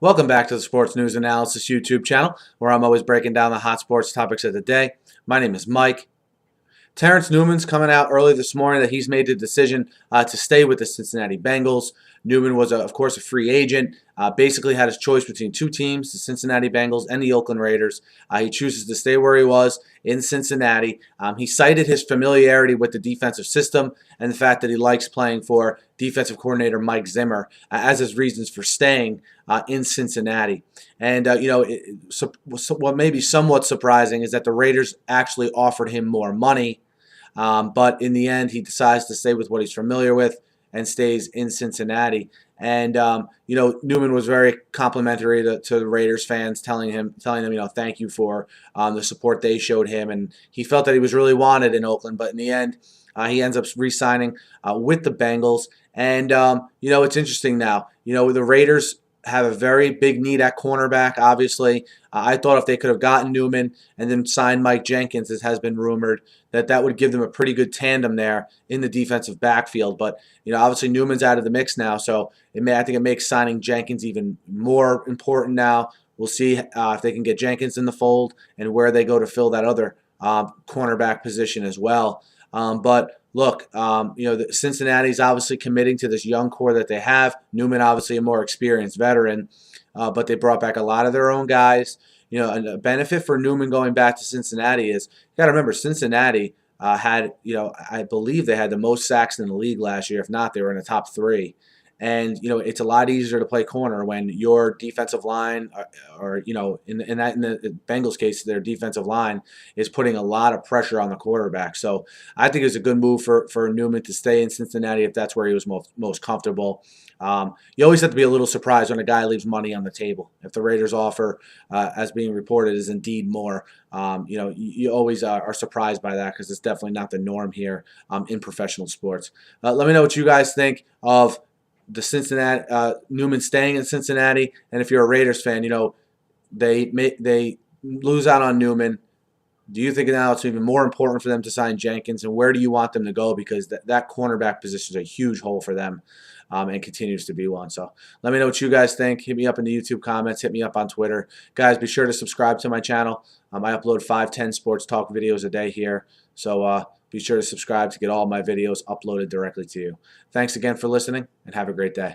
Welcome back to the Sports News Analysis YouTube channel, where I'm always breaking down the hot sports topics of the day. My name is Mike. Terence Newman's coming out early this morning that he's made the decision to stay with the Cincinnati Bengals. Newman was, of course, a free agent. Basically had his choice between two teams, the Cincinnati Bengals and the Oakland Raiders. He chooses to stay where he was in Cincinnati. He cited his familiarity with the defensive system and the fact that he likes playing for defensive coordinator Mike Zimmer as his reasons for staying in Cincinnati. And, what may be somewhat surprising is that the Raiders actually offered him more money. But in the end, he decides to stay with what he's familiar with and stays in Cincinnati. And Newman was very complimentary to the Raiders fans, telling them, thank you for the support they showed him, and he felt that he was really wanted in Oakland. But in the end, he ends up re-signing with the Bengals. And it's interesting now. The Raiders have a very big need at cornerback, obviously. I thought if they could have gotten Newman and then signed Mike Jenkins, as has been rumored, that would give them a pretty good tandem there in the defensive backfield. But, obviously Newman's out of the mix now, so I think it makes signing Jenkins even more important now. We'll see if they can get Jenkins in the fold and where they go to fill that other cornerback position as well. But look, Cincinnati's obviously committing to this young core that they have. Newman, obviously a more experienced veteran, but they brought back a lot of their own guys. And a benefit for Newman going back to Cincinnati is, you got to remember, Cincinnati had, I believe they had the most sacks in the league last year. If not, they were in the top three. And, it's a lot easier to play corner when your defensive line, or in the Bengals case, their defensive line is putting a lot of pressure on the quarterback. So I think it's a good move for Newman to stay in Cincinnati if that's where he was most comfortable. You always have to be a little surprised when a guy leaves money on the table. If the Raiders offer, as being reported, is indeed more, you always are surprised by that because it's definitely not the norm here in professional sports. Let me know what you guys think of the Cincinnati Newman staying in Cincinnati, and if you're a Raiders fan, they lose out on Newman. Do you think now it's even more important for them to sign Jenkins, and where do you want them to go? Because that cornerback position is a huge hole for them, and continues to be one. So let me know what you guys think. Hit me up in the YouTube comments. Hit me up on Twitter. Guys, be sure to subscribe to my channel. I upload 5-10 sports talk videos a day here. So be sure to subscribe to get all my videos uploaded directly to you. Thanks again for listening, and have a great day.